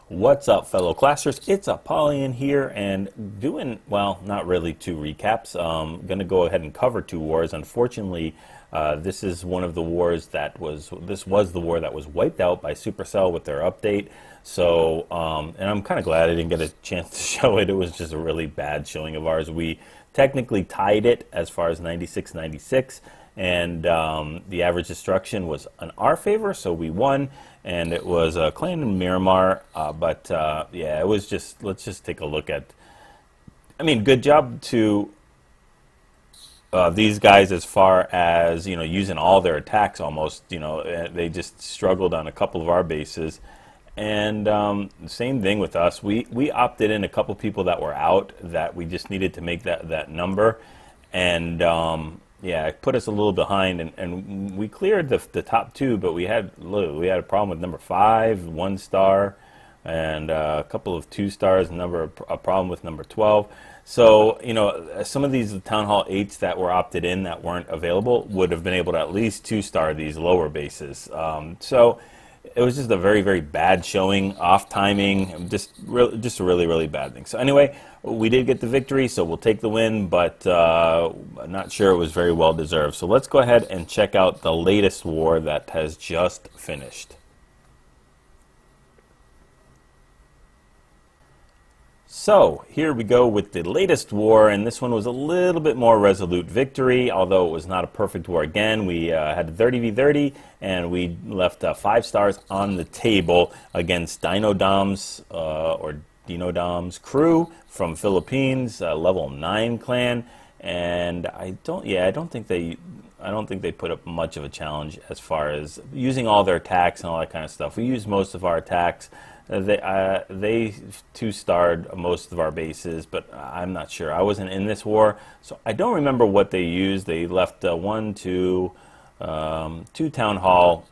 What's up, fellow classers? It's Apollyon here, and doing, well, not really two recaps. Going to go ahead and cover two wars. Unfortunately, this is one of the wars this was the war that was wiped out by Supercell with their update. So, and I'm kind of glad I didn't get a chance to show it. It was just a really bad showing of ours. We technically tied it as far as 96-96, and the average destruction was in our favor, so we won. And it was a clan in Miramar, yeah, it was just, let's just take a look at, I mean, good job to these guys as far as, you know, using all their attacks almost, you know, they just struggled on a couple of our bases. And same thing with us. We opted in a couple people that were out that we just needed to make that number. And yeah, it put us a little behind, and we cleared the top two, but we had a problem with number 5, 1 star, and a couple of 2 stars, a problem with number 12. So, you know, some of these Town Hall 8s that were opted in that weren't available would have been able to at least 2-star these lower bases. So it was just a very, very bad showing, off timing, just a really, really bad thing. So anyway, we did get the victory, so we'll take the win, but I'm not sure it was very well deserved. So let's go ahead and check out the latest war that has just finished. So here we go with the latest war, and this one was a little bit more resolute victory, although it was not a perfect war again. We had 30v30, and we left 5 stars on the table against Dinodoms, or Dinodoms Crew from Philippines, level 9 clan, and I don't think they put up much of a challenge as far as using all their attacks and all that kind of stuff. We used most of our attacks. They 2-starred most of our bases, but I'm not sure. I wasn't in this war, so I don't remember what they used. They left 2 Town Hall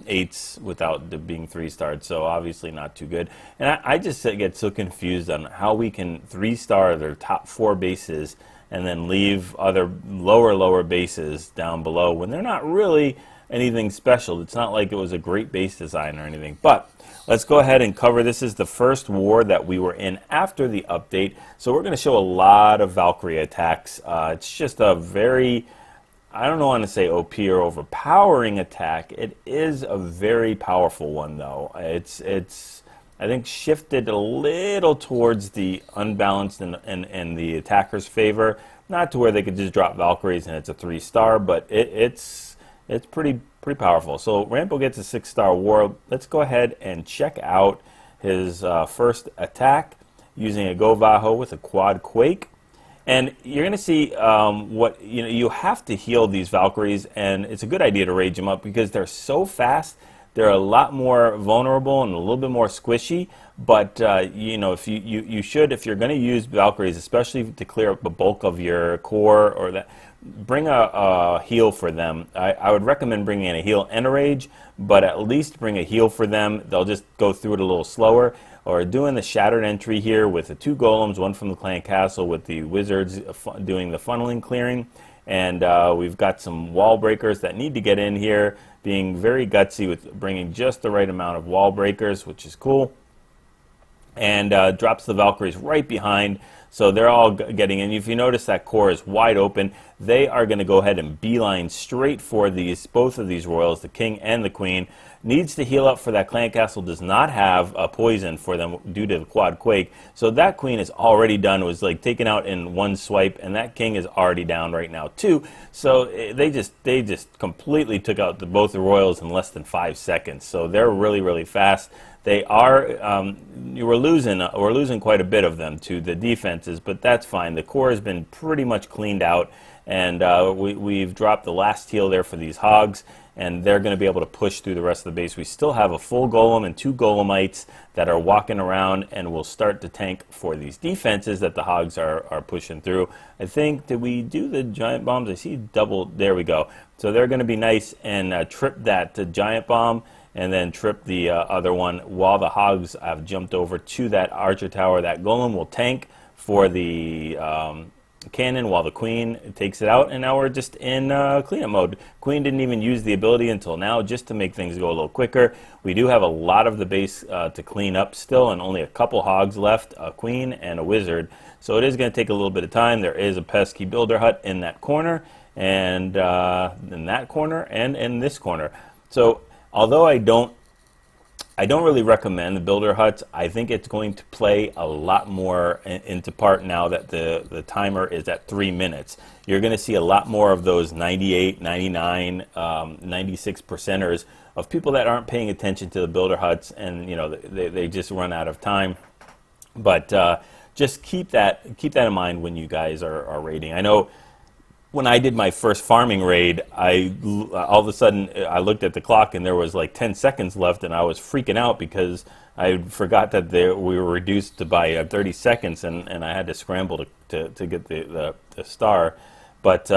8s without being 3-starred, so obviously not too good. And I just get so confused on how we can 3-star their top 4 bases and then leave other lower bases down below when they're not really anything special. It's not like it was a great base design or anything. But let's go ahead and cover. This is the first war that we were in after the update, so we're going to show a lot of Valkyrie attacks. It's just a very, I don't want to say OP or overpowering attack. It is a very powerful one, though. It's I think shifted a little towards the unbalanced and the attacker's favor, not to where they could just drop Valkyries and it's a 3-star, but it's pretty powerful. So Rambo gets a 6-star war. Let's go ahead and check out his first attack using a GoVaLo with a quad quake. And you're going to see what, you know, you have to heal these Valkyries, and it's a good idea to rage them up because they're so fast. They're a lot more vulnerable and a little bit more squishy, but you know, if you should, if you're going to use Valkyries, especially to clear up the bulk of your core or that, bring a heal for them. I would recommend bringing in a heal and a rage, but at least bring a heal for them. They'll just go through it a little slower. Or doing the shattered entry here with the 2 golems, one from the clan castle with the wizards doing the funneling clearing. And we've got some wall breakers that need to get in here, being very gutsy with bringing just the right amount of wall breakers, which is cool. And drops the Valkyries right behind, so they're all getting in. If you notice, that core is wide open. They are going to go ahead and beeline straight for both of these royals, the king and the queen. Needs to heal up for that clan castle, does not have a poison for them due to the quad quake. So that queen is already done, it was like taken out in one swipe, and that king is already down right now too. So they just completely took out both the royals in less than 5 seconds. So they're really, really fast. They are, we're losing quite a bit of them to the defenses, but that's fine. The core has been pretty much cleaned out, and we've dropped the last heal there for these hogs, and they're going to be able to push through the rest of the base. We still have a full golem and 2 golemites that are walking around, and will start to tank for these defenses that the hogs are pushing through. I think, did we do the giant bombs? I see double, there we go. So they're going to be nice and trip that giant bomb, and then trip the other one while the hogs have jumped over to that archer tower. That golem will tank for the cannon while the queen takes it out, and now we're just in cleanup mode. Queen didn't even use the ability until now, just to make things go a little quicker. We do have a lot of the base to clean up still, and only a couple hogs left, a queen and a wizard. So it is going to take a little bit of time. There is a pesky builder hut in that corner, and in that corner, and in this corner. So although I don't really recommend the builder huts, I think it's going to play a lot more into part now that the timer is at 3 minutes. You're going to see a lot more of those 98, 99, 96 percenters of people that aren't paying attention to the builder huts, and you know they just run out of time. But just keep that in mind when you guys are raiding. I know when I did my first farming raid, all of a sudden I looked at the clock and there was like 10 seconds left, and I was freaking out because I forgot that we were reduced by 30 seconds, and I had to scramble to get the star. But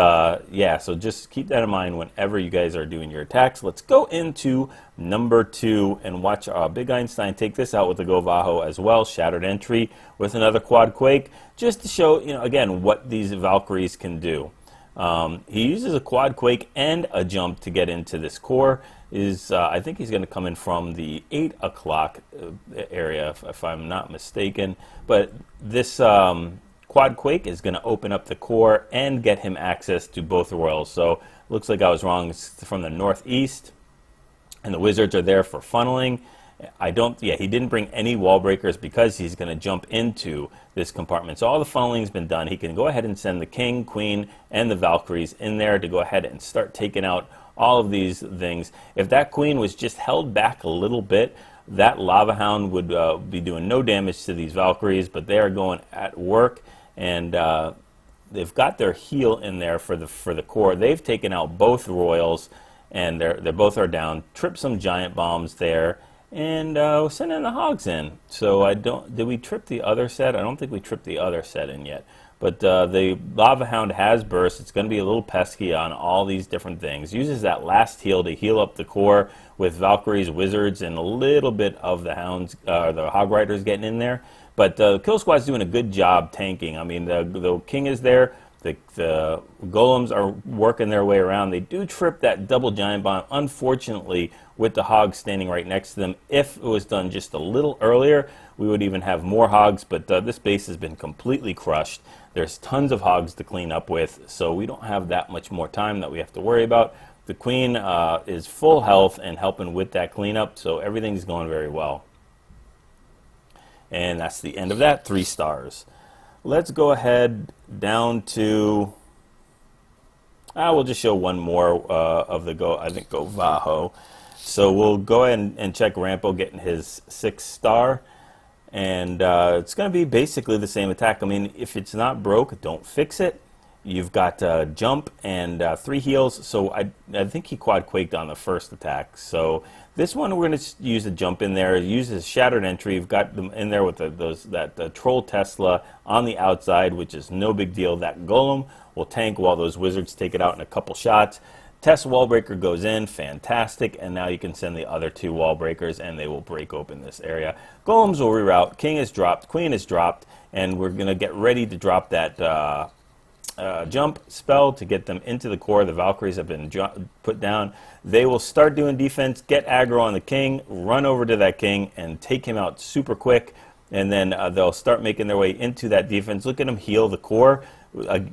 yeah, so just keep that in mind whenever you guys are doing your attacks. Let's go into number 2 and watch Big Einstein take this out with the GoVaLo as well. Shattered entry with another quad quake, just to show, you know, again, what these Valkyries can do. He uses a quad quake and a jump to get into this core. I think he's going to come in from the 8 o'clock area, if I'm not mistaken. But this quad quake is going to open up the core and get him access to both royals. So looks like I was wrong. It's from the northeast, and the wizards are there for funneling. He didn't bring any wall breakers because he's going to jump into this compartment. So all the funneling's been done. He can go ahead and send the king, queen, and the Valkyries in there to go ahead and start taking out all of these things. If that queen was just held back a little bit, that lava hound would be doing no damage to these Valkyries, but they are going at work, and they've got their heal in there for the core. They've taken out both royals, and they both are down. Tripped some giant bombs there. And we're sending the hogs in. So did we trip the other set? I don't think we tripped the other set in yet. But the Lava Hound has burst. It's going to be a little pesky on all these different things. Uses that last heal to heal up the core with Valkyries, Wizards, and a little bit of the Hounds, the Hog Riders getting in there. But the Kill Squad's doing a good job tanking. I mean, the King is there. The golems are working their way around. They do trip that double giant bomb, unfortunately, with the hogs standing right next to them. If it was done just a little earlier, we would even have more hogs, but this base has been completely crushed. There's tons of hogs to clean up with, so we don't have that much more time that we have to worry about. The queen is full health and helping with that cleanup, so everything's going very well. And that's the end of that, 3 stars. Let's go ahead down to, we'll just show one more of the GoVaLo. So we'll go ahead and check Rampo getting his 6 star. And it's going to be basically the same attack. I mean, if it's not broke, don't fix it. You've got jump and 3 heals. So I think he quad quaked on the first attack. So this one we're going to use a jump in there. Use his shattered entry. You've got them in there with that troll Tesla on the outside, which is no big deal. That golem will tank while those wizards take it out in a couple shots. Test wall breaker goes in, fantastic, and now you can send the other 2 wall breakers and they will break open this area. Golems will reroute, king is dropped, queen is dropped, and we're going to get ready to drop that jump spell to get them into the core. The Valkyries have been put down. They will start doing defense, get aggro on the king, run over to that king and take him out super quick, and then they'll start making their way into that defense. Look at them heal the core.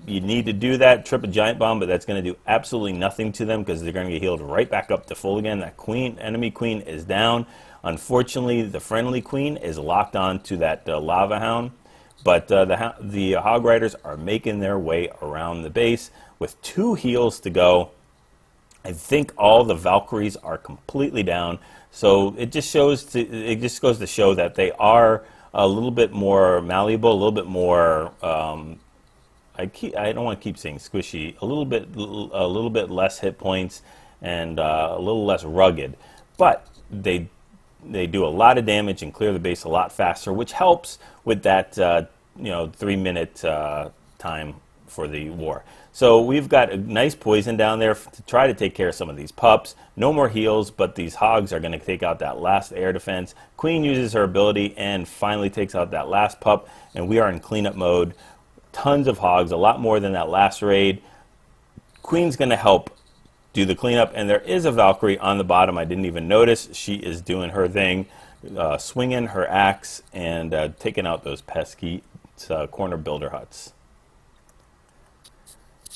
You need to do that, trip a giant bomb, but that's going to do absolutely nothing to them because they're going to get healed right back up to full again. That enemy queen is down. Unfortunately, the friendly queen is locked on to that lava hound, but the hog riders are making their way around the base with 2 heals to go. I think all the Valkyries are completely down, so it just goes to show that they are a little bit more malleable, a little bit more. I don't want to keep saying squishy. A little bit less hit points and a little less rugged, but they do a lot of damage and clear the base a lot faster, which helps with that 3-minute time for the war. So we've got a nice poison down there to try to take care of some of these pups. No more heals, but these hogs are going to take out that last air defense. Queen uses her ability and finally takes out that last pup, and we are in cleanup mode. tons of hogs, a lot more than that last raid. Queen's going to help do the cleanup, and there is a Valkyrie on the bottom. I didn't even notice. She is doing her thing, swinging her axe and taking out those pesky corner builder huts.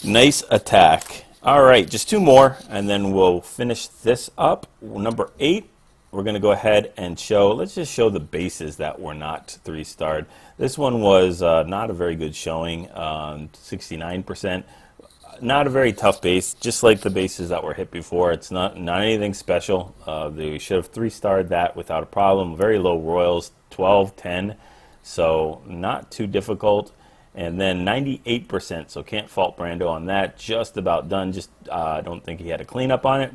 Nice attack. All right, just two more, and then we'll finish this up. Number 8, we're going to go ahead and show, let's just show the bases that were not 3-starred. This one was not a very good showing, 69%. Not a very tough base, just like the bases that were hit before. It's not anything special. They should have 3-starred that without a problem. Very low royals, 12, 10, so not too difficult. And then 98%, so can't fault Brando on that. Just about done. Just I don't think he had a cleanup on it.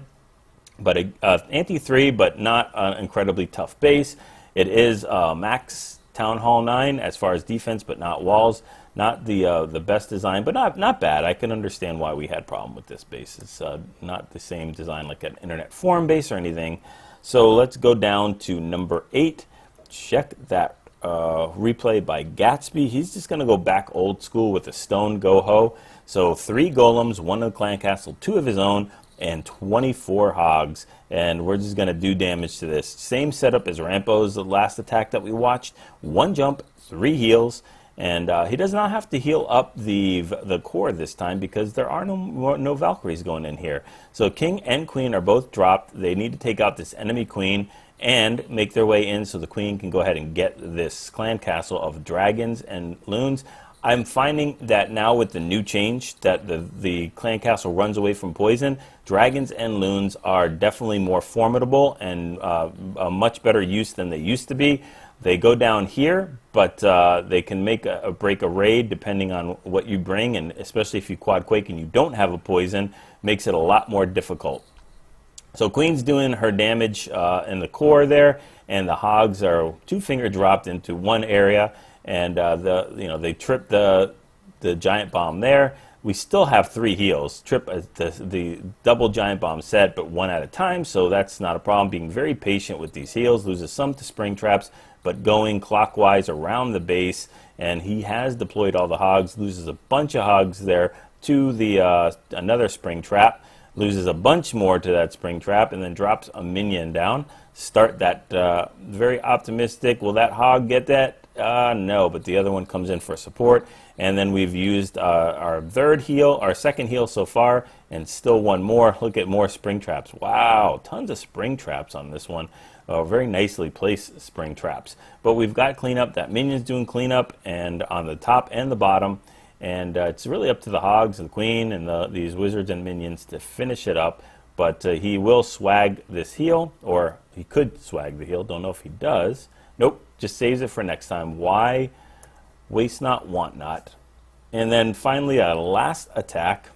But anti-3, but not an incredibly tough base. It is max Town Hall 9 as far as defense, but not walls. Not the best design, but not bad. I can understand why we had a problem with this base. It's not the same design like an internet forum base or anything. So let's go down to number 8. Check that replay by Gatsby. He's just going to go back old school with a stone GoHo. So 3 golems, 1 of the clan castle, 2 of his own, and 24 hogs. And we're just going to do damage to this. Same setup as Rampo's the last attack that we watched. 1 jump, 3 heals. And he does not have to heal up the core this time because there are no Valkyries going in here. So King and Queen are both dropped. They need to take out this enemy Queen and make their way in so the Queen can go ahead and get this clan castle of dragons and loons. I'm finding that now with the new change that the clan castle runs away from poison, dragons and loons are definitely more formidable and a much better use than they used to be. They go down here, but they can make break a raid depending on what you bring, and especially if you quad quake and you don't have a poison, makes it a lot more difficult. So Queen's doing her damage in the core there, and the hogs are 2 finger dropped into one area, and they trip the giant bomb there. We still have 3 heals. Trip the double giant bomb set, but 1 at a time, so that's not a problem. Being very patient with these heals, loses some to spring traps, but going clockwise around the base, and he has deployed all the hogs, loses a bunch of hogs there to the another spring trap, loses a bunch more to that spring trap, and then drops a minion down. Start that very optimistic. Will that hog get that? No, but the other one comes in for support. And then we've used our second heal so far, and still 1 more. Look at more spring traps. Wow, tons of spring traps on this one. Very nicely placed spring traps. But we've got cleanup. That minion's doing cleanup, and on the top and the bottom. And it's really up to the hogs and the Queen and these wizards and minions to finish it up. But he will swag this heal, or he could swag the heal. Don't know if he does. Nope, just saves it for next time. Why waste not, want not? And then finally, a last attack.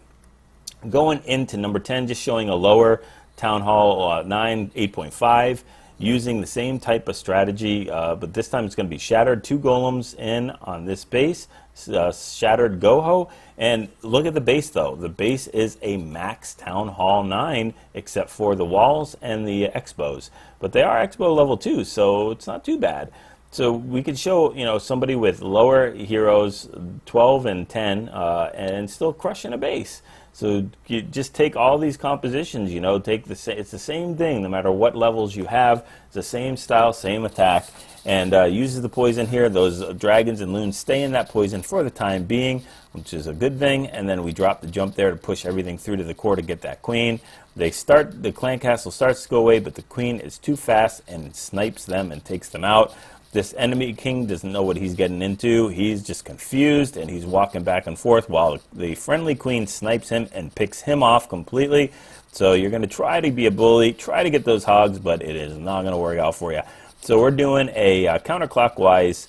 Going into number 10, just showing a lower Town Hall 9, 8.5. Using the same type of strategy, but this time it's going to be shattered. 2 golems in on this base, shattered GoHo, and look at the base though. The base is a max Town Hall 9, except for the walls and the expos. But they are expo level 2, so it's not too bad. So we could show somebody with lower heroes, 12 and 10, and still crushing a base. So you just take all these compositions, it's the same thing no matter what levels you have. It's the same style, same attack, and uses the poison here. Those dragons and loons stay in that poison for the time being, which is a good thing. And then we drop the jump there to push everything through to the core to get that Queen. The clan castle starts to go away, but the Queen is too fast and snipes them and takes them out. This enemy king doesn't know what he's getting into. He's just confused, and he's walking back and forth while the friendly Queen snipes him and picks him off completely. So you're going to try to be a bully, try to get those hogs, but it is not going to work out for you. So we're doing a counterclockwise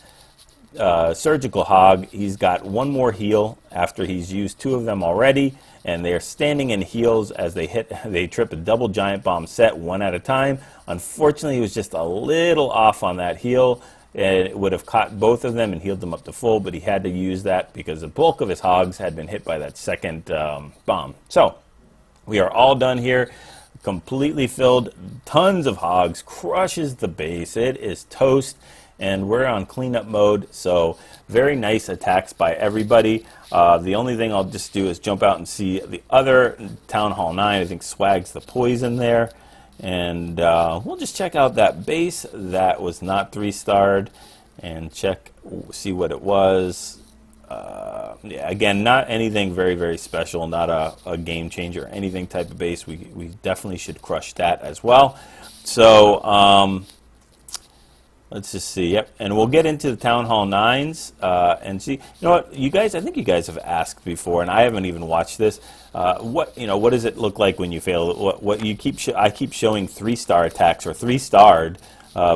surgical hog. He's got 1 more heal after he's used 2 of them already, and they're standing in heals as they trip a double giant bomb set 1 at a time. Unfortunately, he was just a little off on that heal. It would have caught both of them and healed them up to full, but he had to use that because the bulk of his hogs had been hit by that second bomb. So we are all done here. Completely filled, tons of hogs, crushes the base. It is toast. and we're on cleanup mode, so very nice attacks by everybody. The only thing I'll just do is jump out and see the other Town Hall 9. I think Swag's the poison there. And we'll just check out that base that was not 3-starred and see what it was. Yeah, again, not anything very, very special, not a game changer or anything type of base. We definitely should crush that as well. So let's just see. Yep, and we'll get into the Town Hall 9s and see. You know what, you guys? I think you guys have asked before, and I haven't even watched this. What does it look like when you fail? What you keep? I keep showing 3-star attacks or 3-starred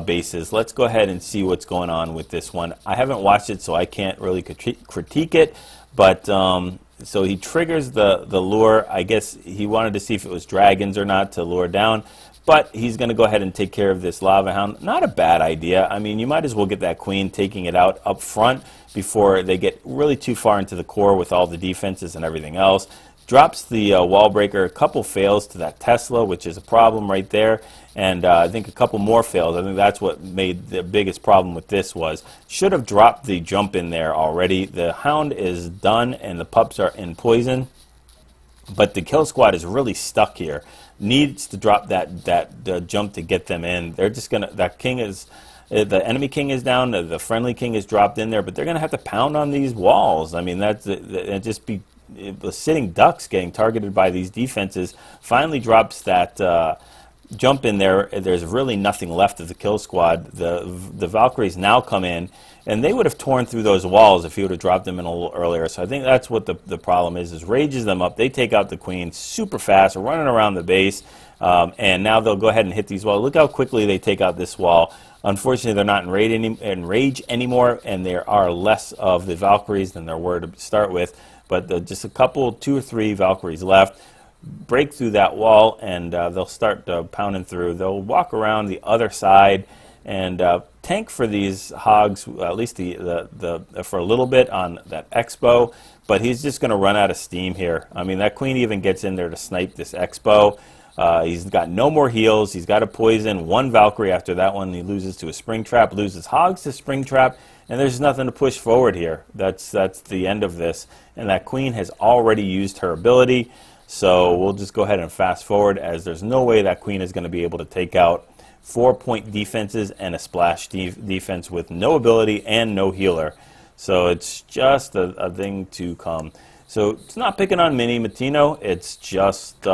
bases. Let's go ahead and see what's going on with this one. I haven't watched it, so I can't really critique it. But so he triggers the lure. I guess he wanted to see if it was dragons or not to lure down. But he's going to go ahead and take care of this Lava Hound. Not a bad idea. I mean, you might as well get that queen taking it out up front before they get really too far into the core with all the defenses and everything else. Drops the wall breaker. A couple fails to that Tesla, which is a problem right there. And I think a couple more fails. I think that's what made the biggest problem with this was. Should have dropped the jump in there already. The Hound is done and the pups are in poison. But the kill squad is really stuck here. Needs to drop that jump to get them in. They're just gonna. That king is, the enemy king is down. The friendly king is dropped in there, but they're gonna have to pound on these walls. I mean, it just be the sitting ducks getting targeted by these defenses. Finally drops that jump in there. There's really nothing left of the kill squad. The Valkyries now come in. And they would have torn through those walls if he would have dropped them in a little earlier. So I think that's what the problem is rages them up. They take out the queen super fast, running around the base. And now they'll go ahead and hit these walls. Look how quickly they take out this wall. Unfortunately, they're not in rage anymore. And there are less of the Valkyries than there were to start with. But just a couple, 2 or 3 Valkyries left. Break through that wall and they'll start pounding through. They'll walk around the other side and tank for these hogs, at least for a little bit on that Expo, but he's just going to run out of steam here. I mean, that queen even gets in there to snipe this Expo. He's got no more heals. He's got a poison. 1 Valkyrie after that one. He loses to a spring trap, loses hogs to spring trap, and there's nothing to push forward here. That's the end of this. And that queen has already used her ability, so we'll just go ahead and fast forward as there's no way that queen is going to be able to take out 4-point defenses and a splash defense with no ability and no healer. So it's just a thing to come. So it's not picking on Mini Matino. It's just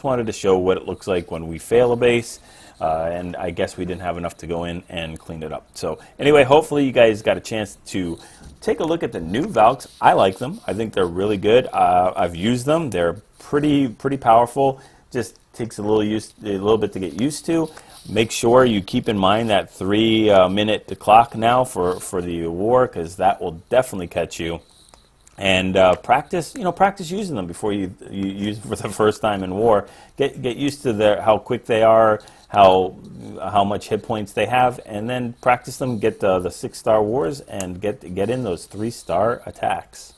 wanted to show what it looks like when we fail a base. And I guess we didn't have enough to go in and clean it up. So anyway, hopefully you guys got a chance to take a look at the new Valks. I like them. I think they're really good. I've used them. They're pretty powerful. Just takes a little bit to get used to. Make sure you keep in mind that 3-minute clock now for the war, because that will definitely catch you. And practice using them before you use them for the first time in war. Get used to how quick they are, how much hit points they have, and then practice them. Get the 6-star wars and get in those 3-star attacks.